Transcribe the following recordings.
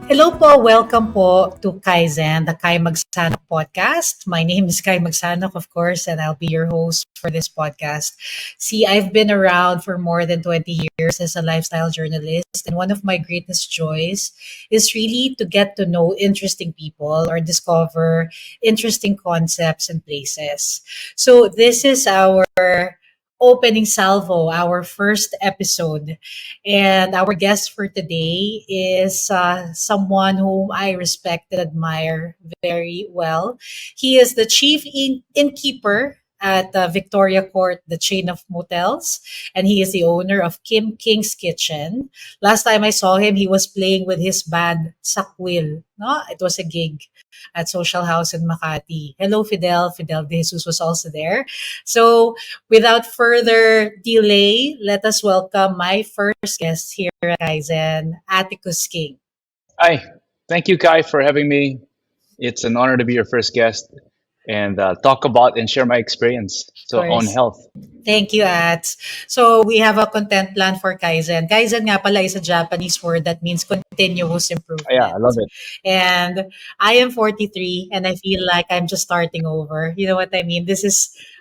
Hello po, welcome po to KaiZEN, the Kai Magsanoc Podcast. My name is Kai Magsanoc, of course, and I'll be your host for this podcast. See, I've been around for more than 20 years as a lifestyle journalist, and one of my greatest joys is really to get to know interesting people or discover interesting concepts and places. So, this is our opening salvo, our first episode. And our guest for today is someone whom I respect and admire very well. He is the chief innkeeper at Victoria Court, the chain of motels, and he is the owner of Kim King's Kitchen. Last time I saw him, he was playing with his band Sakwil. No, it was a gig at Social House in Makati. Hello, Fidel. Fidel De Jesus was also there. So, without further delay, let us welcome my first guest here at KaiZEN, Atticus King. Hi, thank you, Kai, for having me. It's an honor to be your first guest and talk about and share my experience Of on course. health. Thank you, Ats. So, we have a content plan for Kaizen. Kaizen nga pala is a Japanese word that means continuous Yeah, I improvement. love it. And I am 43 and I feel like I'm just starting over. You know what I mean?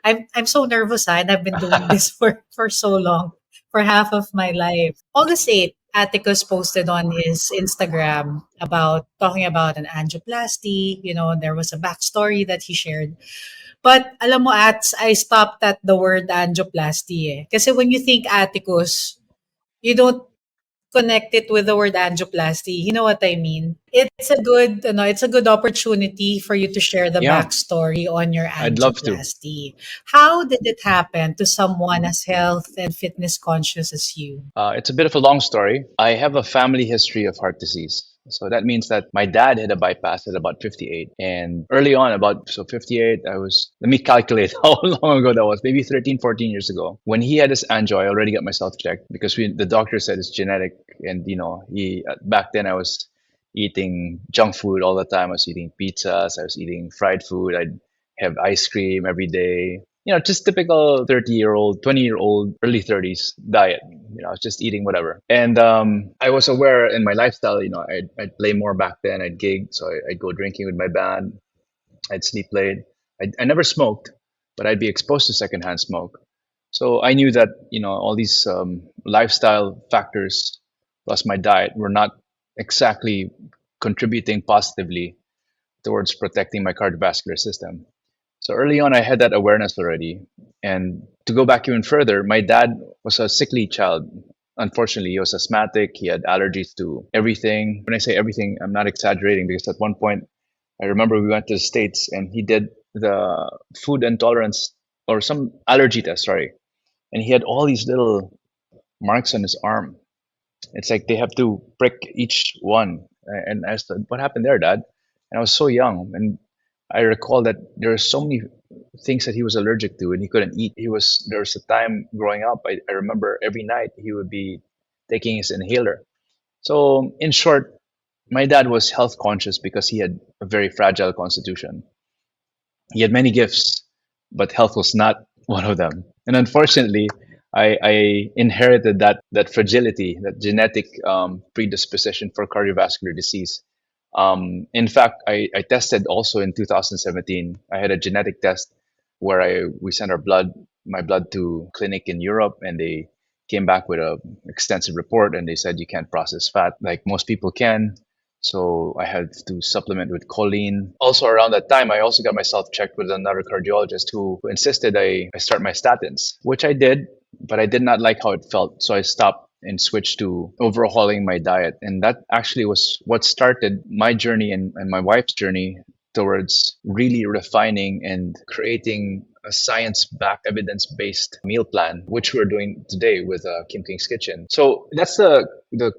I'm so nervous, and I've been doing this for so long, for half of my life. August 8th, Atticus posted on his Instagram about talking about an angioplasty. There was a backstory that he shared. But alam mo, Ats, I stopped at the word angioplasty eh. Kasi when you think Atticus, you don't connect it with the word angioplasty. You know what I mean? It's a good opportunity for you to share the Yeah, backstory on your I'd love to. angioplasty. How did it happen to someone as health and fitness conscious as you? It's a bit of a long story. I have a family history of heart disease. So that means that my dad had a bypass at about 58. And early on, about 58, let me calculate how long ago that was, maybe 13, 14 years ago. When he had his angio, I already got myself checked because the doctor said it's genetic. And, back then I was eating junk food all the time. I was eating pizzas, I was eating fried food. I'd have ice cream every day. Just typical 30-year-old, 20-year-old, early 30s diet. I was just eating whatever. And I was aware in my lifestyle, I'd play more back then. I'd gig, so I'd go drinking with my band. I'd sleep late. I never smoked, but I'd be exposed to secondhand smoke. So I knew that, all these lifestyle factors plus my diet were not exactly contributing positively towards protecting my cardiovascular system. So early on, I had that awareness already. And to go back even further, my dad was a sickly child. Unfortunately, he was asthmatic. He had allergies to everything. When I say everything, I'm not exaggerating because at one point, I remember we went to the States and he did the food intolerance or some allergy test, sorry. And he had all these little marks on his arm. It's like they have to prick each one. And I said, "What happened there, Dad?" And I was so young. And I recall that there are so many things that he was allergic to and he couldn't eat. There was a time growing up, I remember every night he would be taking his inhaler. So, in short, my dad was health conscious because he had a very fragile constitution. He had many gifts, but health was not one of them. And unfortunately, I inherited that fragility, that genetic predisposition for cardiovascular disease. In fact, I tested also in 2017. I had a genetic test where we sent my blood to clinic in Europe, and they came back with a extensive report, and they said you can't process fat like most people can. So I had to supplement with choline. Also around that time, I also got myself checked with another cardiologist who insisted I start my statins, which I did, but I did not like how it felt. So I stopped and switched to overhauling my diet. And that actually was what started my journey and my wife's journey towards really refining and creating a science-backed, evidence-based meal plan, which we're doing today with Kim King's Kitchen. So that's the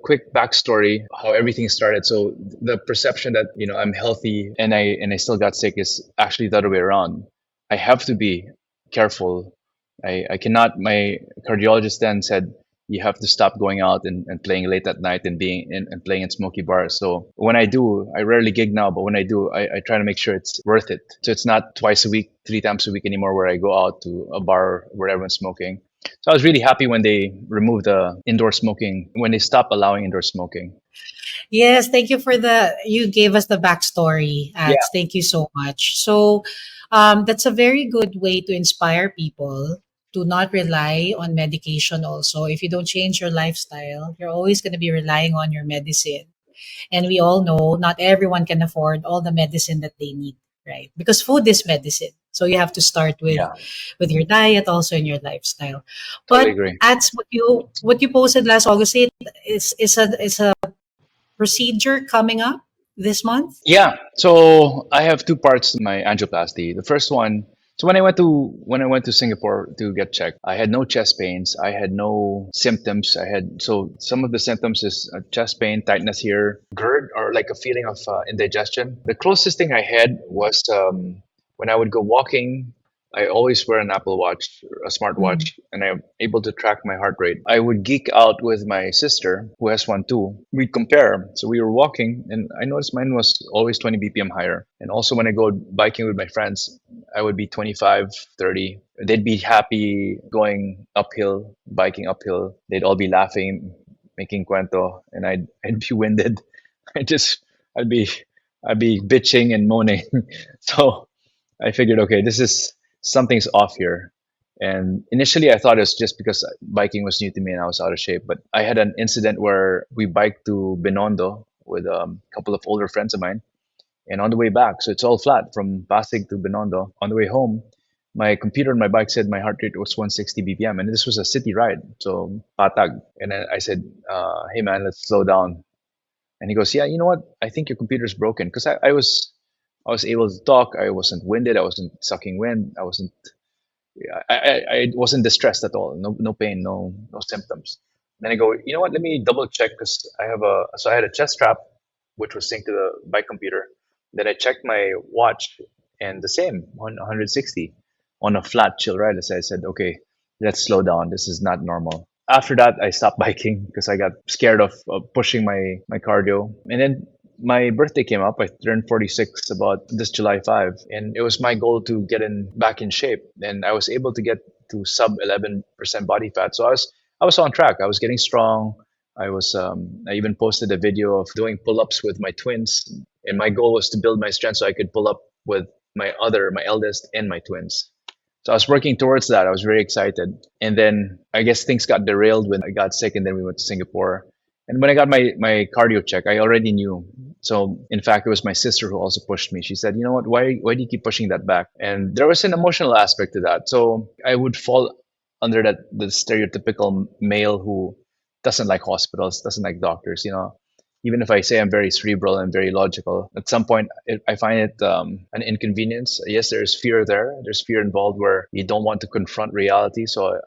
quick backstory how everything started. So the perception that I'm healthy and I still got sick is actually the other way around. I have to be careful. I cannot. My cardiologist then said you have to stop going out and playing late at night and and playing in smoky bars. So when I do, I rarely gig now, but when I do, I try to make sure it's worth it. So it's not twice a week, 3 times a week anymore where I go out to a bar where everyone's smoking. So I was really happy when they removed the indoor smoking, when they stopped allowing indoor smoking. Yes, thank you for you gave us the backstory, Yeah, Ats. Thank you so much. So, that's a very good way to inspire people to not rely on medication also. If you don't change your lifestyle, you're always going to be relying on your medicine. And we all know not everyone can afford all the medicine that they need, right? Because food is medicine. So you have to start yeah, with your diet also in your lifestyle. totally But agree. Ats, what you posted last August 8th is a procedure coming up this month? Yeah. So I have two parts to my angioplasty. The first one, so when I went to Singapore to get checked, I had no chest pains. I had no symptoms. I had so some of the symptoms is chest pain, tightness here, GERD, or like a feeling of indigestion. The closest thing I had was when I would go walking. I always wear an Apple Watch, a Mm. smartwatch, and I'm able to track my heart rate. I would geek out with my sister, who has one too. We'd compare. So we were walking, and I noticed mine was always 20 BPM higher. And also, when I go biking with my friends, I would be 25, 30. They'd be happy going uphill, biking uphill. They'd all be laughing, making cuento, and I'd be winded. I just, I'd be, I'd be bitching and moaning. So I figured, okay, this is something's off here. And initially, I thought it was just because biking was new to me and I was out of shape. But I had an incident where we biked to Binondo with a couple of older friends of mine. And on the way back, so it's all flat from Pasig to Binondo. On the way home, my computer on my bike said my heart rate was 160 BPM. And this was a city ride, so Patag. And then I said, hey man, let's slow down. And he goes, yeah, you know what? I think your computer's broken because I was able to talk. I wasn't winded. I wasn't sucking wind. I wasn't distressed at all. No pain. No symptoms. Then I go, you know what? Let me double check because I had a chest strap which was synced to the bike computer. Then I checked my watch and the same 160 on a flat chill ride. So I said, okay, let's slow down. This is not normal. After that, I stopped biking because I got scared of pushing my cardio. And then my birthday came up. I turned 46 about this July 5, and it was my goal to get in back in shape. And I was able to get to sub 11% body fat. So I was on track. I was getting strong. I even posted a video of doing pull-ups with my twins, and my goal was to build my strength so I could pull up with my eldest, and my twins. So I was working towards that. I was very excited. And then I guess things got derailed when I got sick and then we went to Singapore. And when I got my cardio check, I already knew. So in fact, it was my sister who also pushed me. She said, "You know what? Why do you keep pushing that back?" And there was an emotional aspect to that. So I would fall under that the stereotypical male who doesn't like hospitals, doesn't like doctors. Even if I say I'm very cerebral and very logical, at some point I find it an inconvenience. Yes, there's fear there. There's fear involved where you don't want to confront reality. So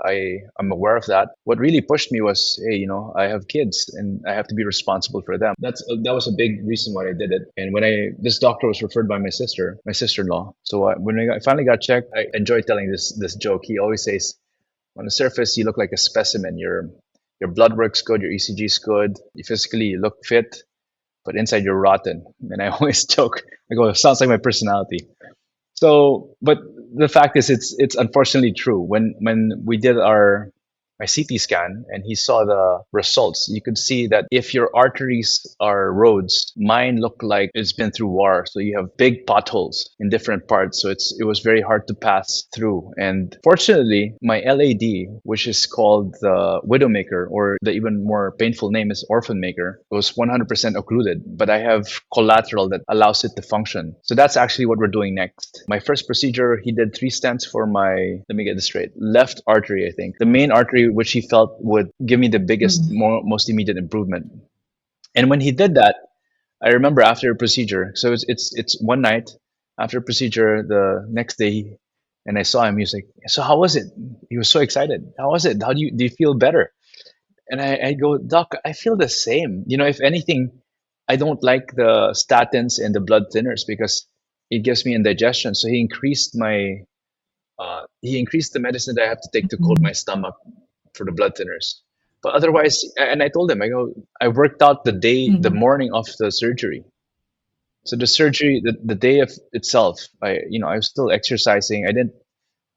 I'm aware of that. What really pushed me was, hey, I have kids and I have to be responsible for them. That was a big reason why I did it. And when this doctor was referred by my sister-in-law. So when I finally got checked, I enjoy telling this joke. He always says, on the surface, you look like a specimen. Your blood work's good, your ECG's good, physically you look fit, but inside you're rotten. And I always joke, I go, it sounds like my personality. So, but the fact is, it's unfortunately true. When we did my CT scan and he saw the results, you could see that if your arteries are roads, mine look like it's been through war. So you have big potholes in different parts. So it was very hard to pass through. And fortunately, my LAD, which is called the Widowmaker, or the even more painful name is Orphan Maker, was 100% occluded. But I have collateral that allows it to function. So that's actually what we're doing next. My first procedure, he did 3 stents for let me get this straight, left artery, I think. The main artery, which he felt would give me the biggest, Mm. most immediate improvement. And when he did that, I remember after a procedure, so it's one night after a procedure, the next day, and I saw him. He was like, "So how was it?" He was so excited. How was it? How do you feel better? And I go, "Doc, I feel the same. If anything, I don't like the statins and the blood thinners because it gives me indigestion." So he increased the medicine that I have to take to coat Mhm. my stomach for the blood thinners. But otherwise, and I told him, I worked out the Mhm. morning of the surgery. So the surgery, the day of itself, I was still exercising. I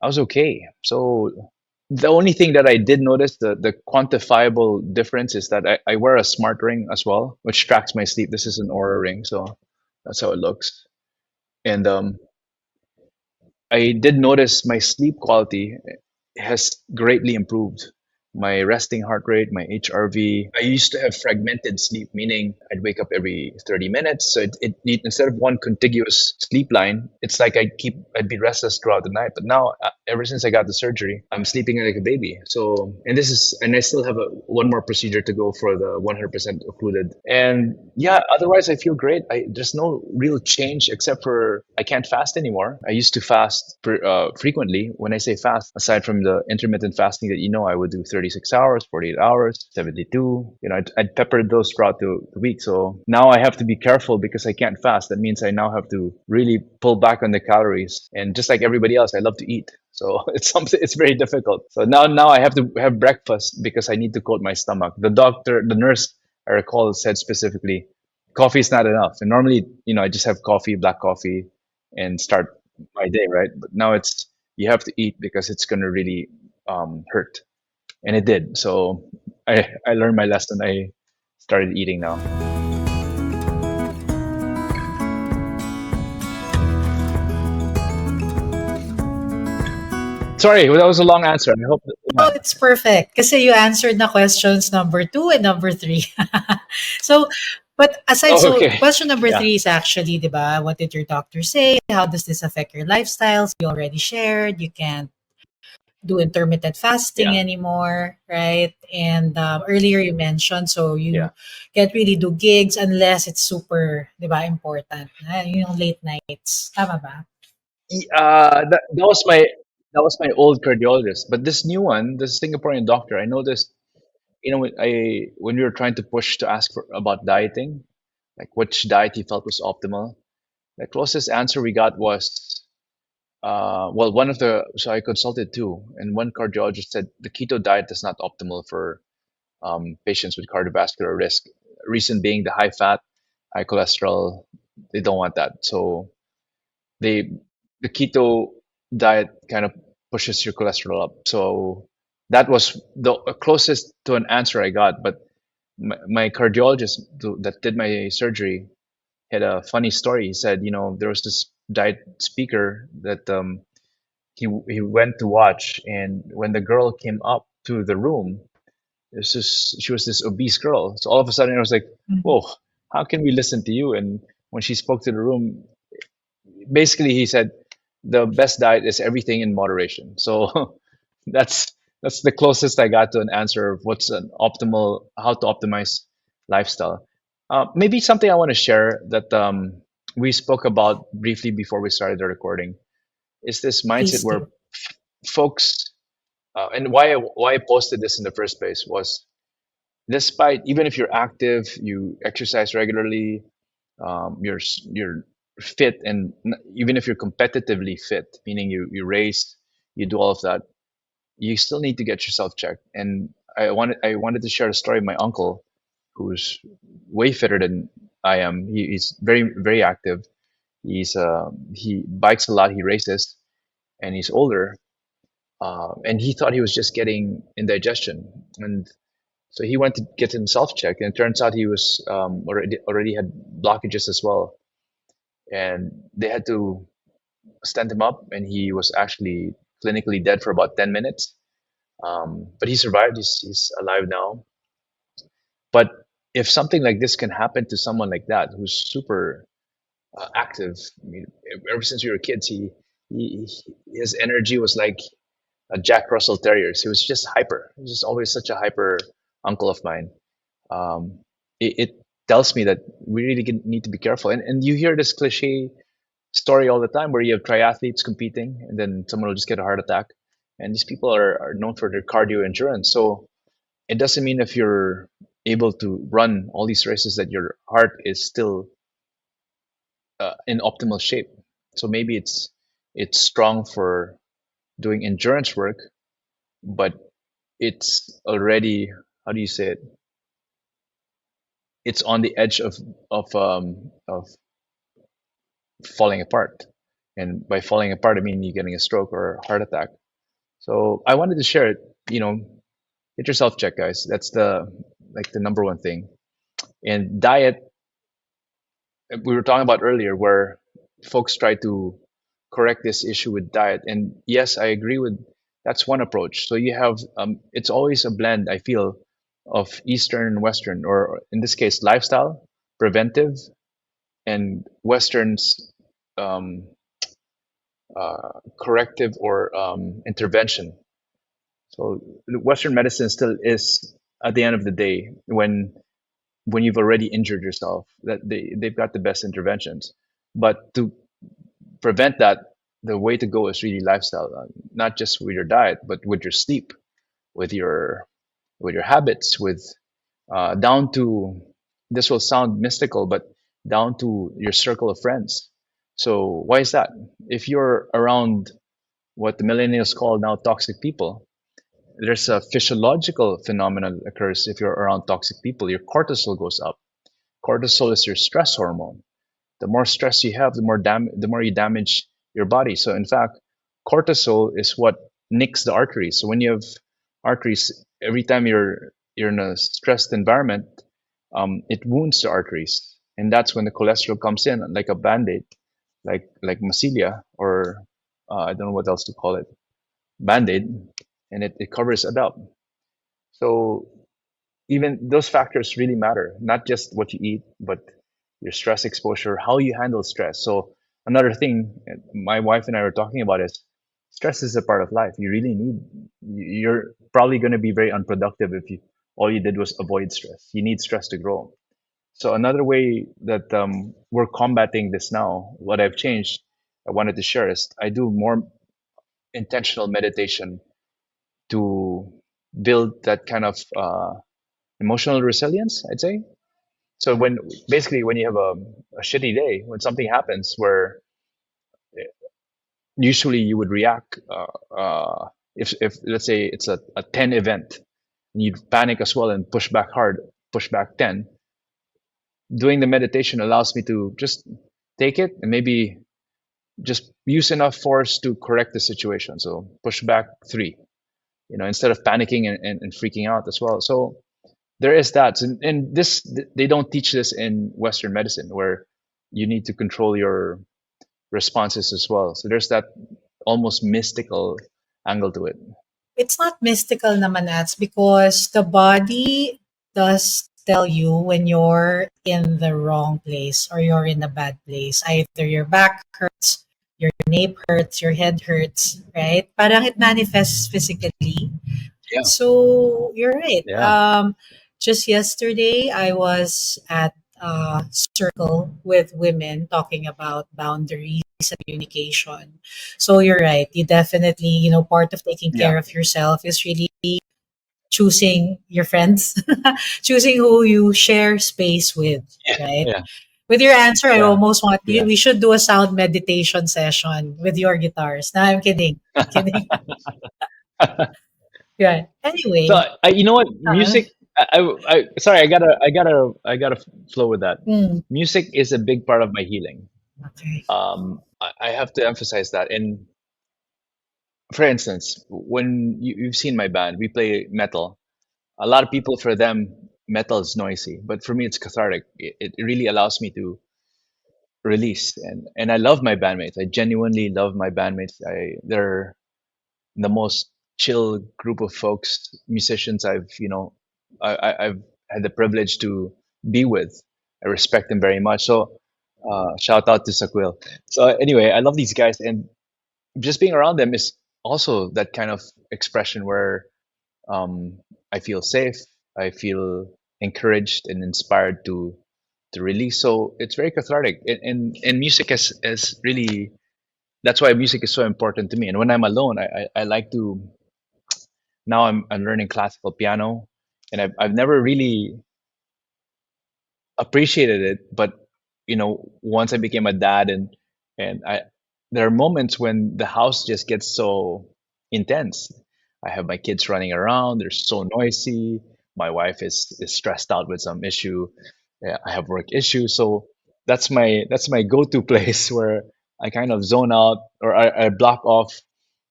was okay. So The only thing that I did notice, the quantifiable difference, is that I wear a smart ring as well, which tracks my sleep. This is an Aura ring, so that's how it looks. And I did notice my sleep quality has greatly improved. My resting heart rate, my HRV. I used to have fragmented sleep, meaning I'd wake up every 30 minutes. So instead of one contiguous sleep line, it's like I'd be restless throughout the night. But now, ever since I got the surgery, I'm sleeping like a baby. So, and I still have one more procedure to go for the 100% occluded. And yeah, otherwise I feel great. There's no real change except for I can't fast anymore. I used to fast frequently. When I say fast, aside from the intermittent fasting that I would do 36 hours, 48 hours, 72. I'd pepper those throughout the week. So now I have to be careful because I can't fast. That means I now have to really pull back on the calories. And just like everybody else, I love to eat. So it's very difficult. So now I have to have breakfast because I need to coat my stomach. The nurse I recall said specifically, coffee is not enough. And normally, I just have coffee, black coffee, and start my day, right? But now it's you have to eat because it's gonna really hurt, and it did. So I learned my lesson. I started eating now. Sorry, well, that was a long answer. I hope that, Oh, yeah. it's perfect. Kasi you answered na questions number 2 and number 3. So, but aside, Oh, so okay. question number Yeah, 3 is actually, di ba, what did your doctor say? How does this affect your lifestyles? You already shared. You can't do intermittent fasting yeah, anymore, right? And earlier you mentioned, so yeah. you can't really do gigs unless it's super, di ba, important. Yung late nights. Tama ba? That was my old cardiologist, but this new one, this Singaporean doctor, I noticed. When we were trying to push to ask about dieting, like which diet he felt was optimal, the closest answer we got was, well, so I consulted two, and one cardiologist said the keto diet is not optimal for patients with cardiovascular risk. Reason being the high fat, high cholesterol, they don't want that. So they the keto diet kind of pushes your cholesterol up. So that was the closest to an answer I got. But my cardiologist that did my surgery had a funny story. He said, there was this diet speaker that he went to watch, and when the girl came up to the room, she was this obese girl. So all of a sudden, I was like, Mhm. "Whoa, how can we listen to you?" And when she spoke to the room, basically he said, "The best diet is everything in moderation." So that's that's the closest I got to an answer of what's an optimal, how to optimize lifestyle. Maybe something I want to share that we spoke about briefly before we started the recording is this mindset Please where do. folks, and why I posted this in the first place was, despite, even if you're active, you exercise regularly, you're fit, and even if you're competitively fit, meaning you race, you do all of that, you still need to get yourself checked. And I wanted to share a story of my uncle, who's way fitter than I am. He's very very active. He bikes a lot. He races, and he's older. And he thought he was just getting indigestion, and so he went to get himself checked, and it turns out he was already had blockages as well, and they had to stand him up, and he was actually clinically dead for about 10 minutes. But he survived. He's alive now. But if something like this can happen to someone like that, who's super active, I mean, ever since we were kids, he his energy was like a Jack Russell Terrier's. He was just hyper. He was just always such a hyper uncle of mine. Um, it tells me that we really need to be careful. And you hear this cliche story all the time where you have triathletes competing, and then someone will just get a heart attack. And these people are known for their cardio endurance. So it doesn't mean if you're able to run all these races that your heart is still in optimal shape. So maybe it's strong for doing endurance work, but it's already, how do you say it? It's on the edge of falling apart. And by falling apart, I mean you're getting a stroke or a heart attack. So I wanted to share it. You know, get yourself checked, guys. That's the number one thing. And diet, we were talking about earlier, where folks try to correct this issue with diet. And yes, I agree with that's one approach. So you have it's always a blend, I feel, of Eastern and Western, or in this case, lifestyle, preventive, and Western's um, corrective or intervention. So Western medicine still is, at the end of the day, when you've already injured yourself, that they've got the best interventions. But to prevent that, the way to go is really lifestyle, not just with your diet, but with your sleep, with your habits, with down to, this will sound mystical, but down to your circle of friends. So why is that? If you're around what the millennials call now toxic people, there's a physiological phenomenon that occurs if you're around toxic people. Your cortisol goes up. Cortisol is your stress hormone. The more stress you have, the more you damage your body. So in fact, cortisol is what nicks the arteries. So when you have arteries, every time you're in a stressed environment, it wounds the arteries, and that's when the cholesterol comes in like a band-aid, like Massilia, or I don't know what else to call it, band-aid, and it covers it up. So even those factors really matter, not just what you eat, but your stress exposure, how you handle stress. So another thing my wife and I were talking about is stress is a part of life. You really need, you're probably going to be very unproductive if you all you did was avoid stress. You need stress to grow. So another way that we're combating this now, what I've changed, I wanted to share is I do more intentional meditation to build that kind of emotional resilience, I'd say. So when basically when you have a shitty day, when something happens where usually you would react, if let's say it's a 10 event, and you'd panic as well and push back hard, push back 10. Doing the meditation allows me to just take it and maybe just use enough force to correct the situation. So push back 3, instead of panicking and freaking out as well. So there is that. And this, they don't teach this in Western medicine, where you need to control your responses as well. So there's that almost mystical angle to it. It's not mystical naman, Ats, because the body does tell you when you're in the wrong place or you're in a bad place. Either your back hurts, your nape hurts, your head hurts, right? Parang it manifests physically. Yeah, So you're right. yeah, Just yesterday, I was at a circle with women talking about boundaries and communication. So you're right. You definitely, part of taking yeah, care of yourself is really choosing your friends, choosing who you share space with, yeah, right? yeah, With your answer, I yeah, almost want you. yeah. We should do a sound meditation session with your guitars. No, I'm kidding. Kidding. Yeah. So Anyway, you know what, uh, music. Sorry, I gotta flow with that. mm, Music is a big part of my healing. okay. I have to emphasize that. And for instance, when you've seen my band, we play metal. A lot of people, for them, metal is noisy, but for me, it's cathartic. It really allows me to release, and I love my bandmates. I genuinely love my bandmates. They're the most chill group of folks, musicians I've had the privilege to be with. I respect them very much. So shout out to Sakwil. So anyway, I love these guys, and just being around them is also that kind of expression where um, I feel safe, I feel encouraged and inspired to release. So it's very cathartic, and music is really, that's why music is so important to me. And when I'm alone, I like to, now I'm learning classical piano, and I've never really appreciated it. But once I became a dad, and I there are moments when the house just gets so intense. I have my kids running around, they're so noisy. My wife is stressed out with some issue. Yeah, I have work issues. So that's my go-to place where I kind of zone out, or I block off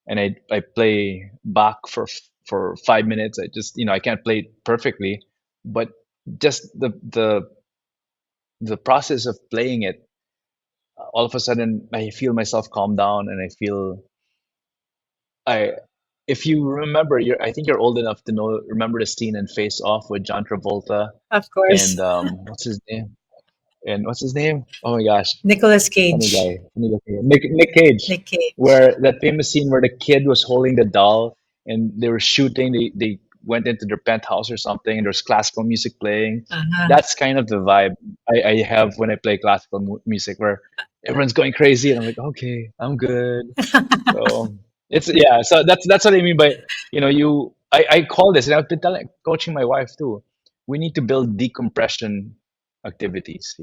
and I play Bach for 5 minutes. I just, I can't play it perfectly, but just the process of playing it, all of a sudden I feel myself calm down, and I feel I if you remember, I think you're old enough to remember the scene in Face Off with John Travolta Of course. and what's his name? And what's his name? Oh my gosh, Nicolas funny Cage. guy, funny looking guy. Nick Cage, Nick Cage. where that famous scene where the kid was holding the doll and they were shooting. They went into their penthouse or something, and there's classical music playing. Uh-huh. That's kind of the vibe I have when I play classical music, where everyone's going crazy, and I'm like, okay, I'm good. So it's yeah. So that's what I mean by I call this, and I've been coaching my wife too. We need to build decompression activities.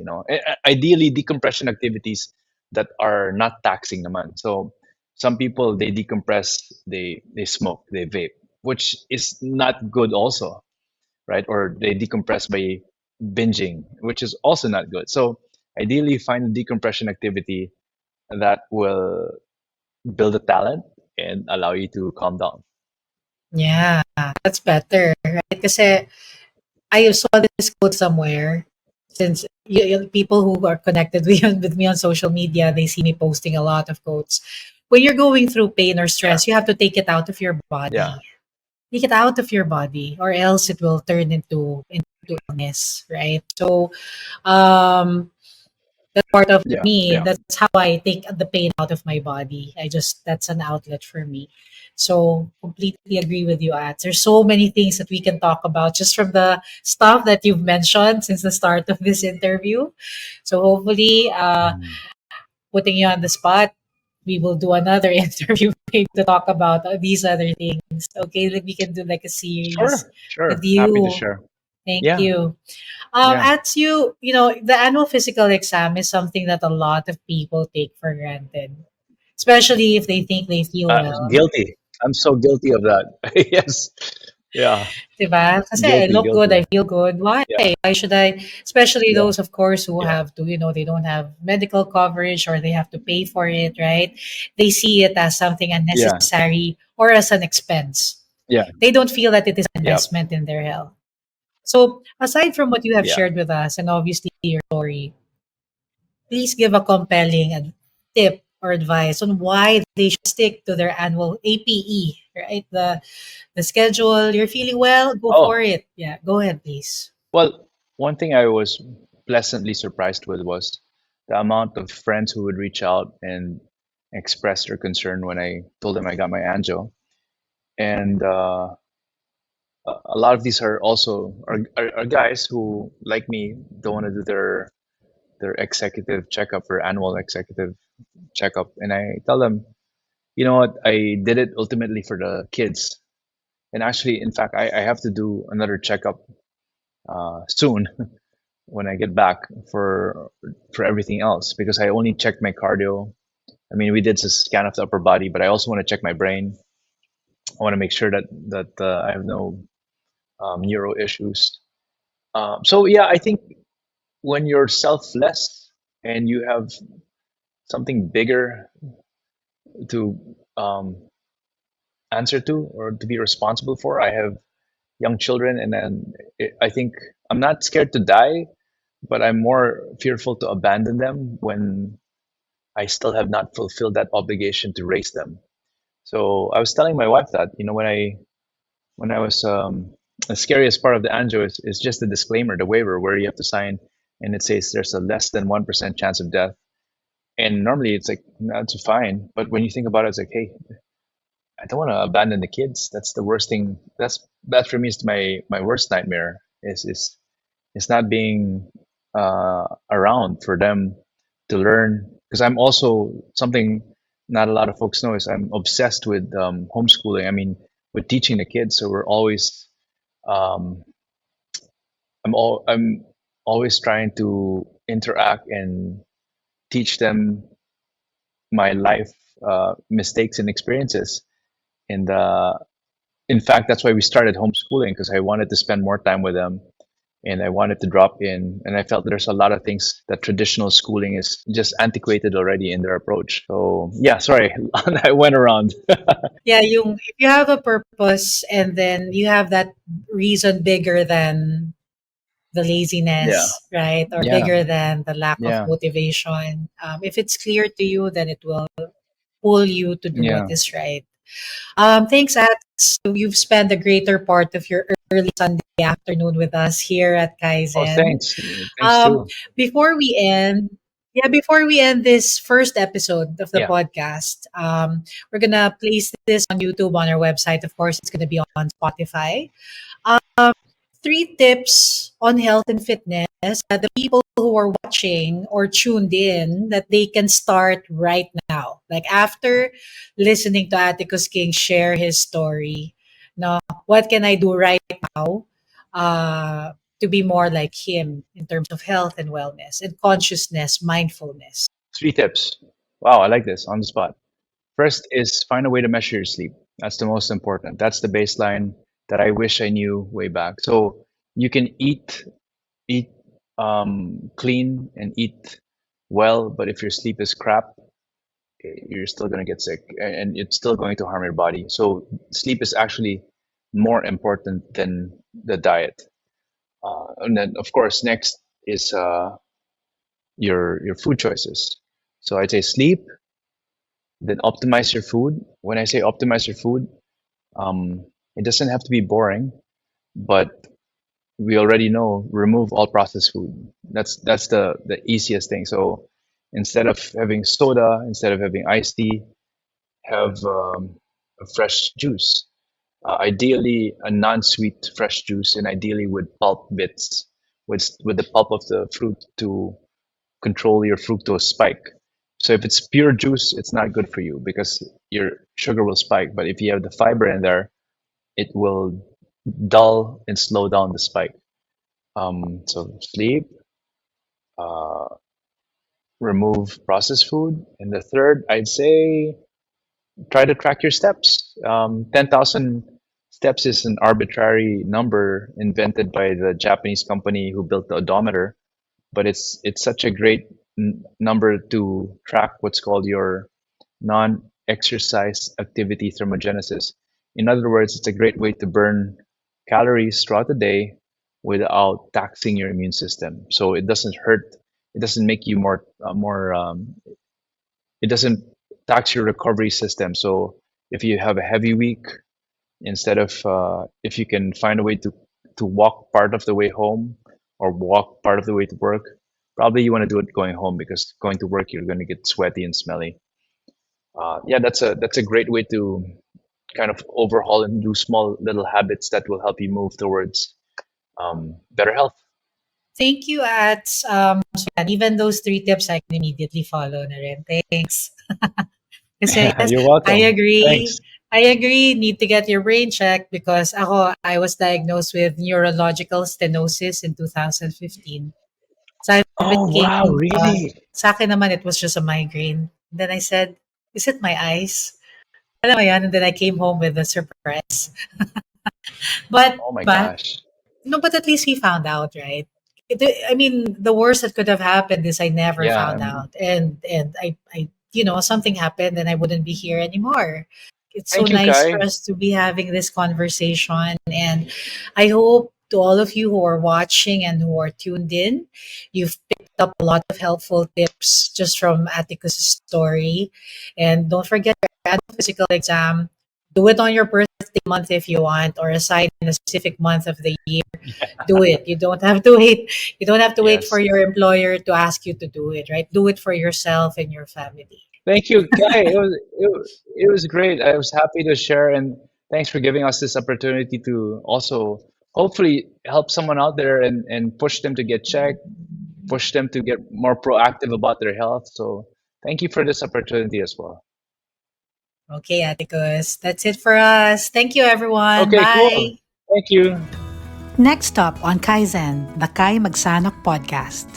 Ideally decompression activities that are not taxing naman. So some people, they decompress, they smoke, they vape, which is not good also, right? Or they decompress by binging, which is also not good. So ideally find a decompression activity that will build a talent and allow you to calm down. Yeah, that's better, right? Kasi I saw this quote somewhere. Since people who are connected with me on social media, they see me posting a lot of quotes. When you're going through pain or stress, you have to take it out of your Yeah. body. Take it out of your body, or else it will turn into illness, right? So, um, that's part of Yeah. me. Yeah. That's how I take the pain out of my body. That's an outlet for me. So completely agree with you, Ats. There's so many things that we can talk about just from the stuff that you've mentioned since the start of this interview. So hopefully, Mm. putting you on the spot, we will do another interview maybe to talk about these other things. Okay, like we can do like a series Sure. with Sure. Happy to you. share. Thank Yeah. you. Yeah. As the annual physical exam is something that a lot of people take for granted, especially if they think they feel well. Guilty. I'm so guilty of that. Yes. Yeah. Diba? Kasi I Guilty. look good, Guilty. I feel good. Why? Yeah. Why should I? Especially Yeah. those, of course, who Yeah. have to, they don't have medical coverage or they have to pay for it, right? They see it as something Yeah. unnecessary or as an expense. Yeah. They don't feel that it is an Yeah. investment in their health. So, aside from what you have Yeah. shared with us and obviously your story, please give a compelling tip or advice on why they should stick to their annual APE, right? The schedule. You're feeling well, go for Oh, it. Yeah, go ahead, please. well, one thing I was pleasantly surprised with was the amount of friends who would reach out and express their concern when I told them I got my angio. And a lot of these are also are guys who, like me, don't want to do their executive checkup or annual executive checkup. And I tell them, you know what, I did it ultimately for the kids. And actually, in fact, I have to do another checkup soon when I get back for everything else, because I only checked my cardio. I mean, we did a scan of the upper body, but I also want to check my brain. I want to make sure that I have no neuro issues. So yeah, I think when you're selfless and you have something bigger to answer to or to be responsible for, I have young children, and then I think I'm not scared to die, but I'm more fearful to abandon them when I still have not fulfilled that obligation to raise them. So I was telling my wife that, when I was the scariest part of the anjo is just the disclaimer, the waiver, where you have to sign, and it says there's a less than 1% chance of death. And normally it's like, that's fine, but when you think about it, it's like, hey, I don't want to abandon the kids. That's the worst thing. That for me is my worst nightmare, is not being around for them to learn. Because I'm also something not a lot of folks know is I'm obsessed with homeschooling. I mean, with teaching the kids. So we're always um, I'm always trying to interact and teach them my life mistakes and experiences. And in fact, that's why we started homeschooling, because I wanted to spend more time with them. and I wanted to drop in. And I felt there's a lot of things that traditional schooling is just antiquated already in their approach. So yeah, sorry, I went around. Yeah, if you have a purpose and then you have that reason bigger than the Yeah, laziness, right? Or yeah, bigger than the lack of yeah, motivation. If it's clear to you, then it will pull you to do what yeah. is right. Thanks, Ats. You've spent the greater part of your early Sunday afternoon with us here at Oh, KaiZen. thanks. Thanks Um, too. before we end, before we end this first episode of the Yeah. podcast, we're gonna place this on YouTube, on our website. Of course, it's gonna be on Spotify. Um, three tips on health and fitness that the people who are watching or tuned in that they can start right now. Like after listening to Atticus King share his story, no, what can I do right now to be more like him in terms of health and wellness and consciousness, mindfulness? 3 tips. Wow, I like this on the spot. First is find a way to measure your sleep. That's the most important. That's the baseline that I wish I knew way back. So you can eat clean and eat well, but if your sleep is crap, you're still going to get sick and it's still going to harm your body. So sleep is actually more important than the diet. And then, of course, next is your food choices. So I'd say sleep, then optimize your food. When I say optimize your food, it doesn't have to be boring, but we already know remove all processed food. That's the easiest thing. So instead of having soda, instead of having iced tea, have a fresh juice. Ideally, a non-sweet fresh juice, and ideally with pulp bits, with the pulp of the fruit to control your fructose spike. So if it's pure juice, it's not good for you because your sugar will spike. But if you have the fiber in there, it will dull and slow down the spike. So sleep, uh, remove processed food, and the third, I'd say, try to track your steps. 10,000 steps is an arbitrary number invented by the Japanese company who built the odometer, but it's such a great number to track what's called your non-exercise activity thermogenesis. In other words, it's a great way to burn calories throughout the day without taxing your immune system. So it doesn't hurt. It doesn't make you more. It doesn't tax your recovery system. So if you have a heavy week, instead of if you can find a way to walk part of the way home or walk part of the way to work, probably you want to do it going home because going to work you're going to get sweaty and smelly. Yeah, that's a great way to kind of overhaul and do small little habits that will help you move towards better health. Thank you, Ats. So yeah, even those three tips I can immediately follow na rin. Thanks. Kasi yes, You're I welcome. agree. Thanks. I agree. Need to get your brain checked because I was diagnosed with neurological stenosis in 2015. So I Oh wow, became, really? sa akin naman, it was just a migraine. Then I said, is it my eyes? Alam mo yan? And then I came home with a surprise. Oh my But gosh. no, but at least he found out, right? I mean, the worst that could have happened is I never Yeah. found out, and something happened, and I wouldn't be here anymore. It's so Thank you, nice for Kai. us to be having this conversation, and I hope to all of you who are watching and who are tuned in, you've picked up a lot of helpful tips just from Atticus' story, and don't forget your annual physical exam. Do it on your birthday month if you want, or assign a specific month of the year. Do it. You don't have to wait. You don't have to wait for Yes. your employer to ask you to do it, right? Do it for yourself and your family. Thank you, Kai. It was great. I was happy to share, and thanks for giving us this opportunity to also hopefully help someone out there and push them to get checked, push them to get more proactive about their health. So thank you for this opportunity as well. Okay, Atticus. That's it for us. Thank you, everyone. Okay, cool. Bye. Thank you. Next up on KaiZEN, the Kai Magsanoc Podcast.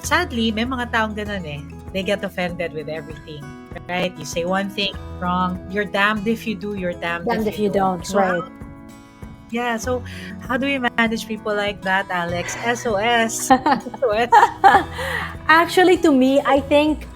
Sadly, may mga taong ganun eh. They get offended with everything, right? You say one thing wrong, you're damned if you do, you're damned Damned if if you don't, So right? Yeah, so how do we manage people like that, Alex? SOS. SOS. Actually, to me, I think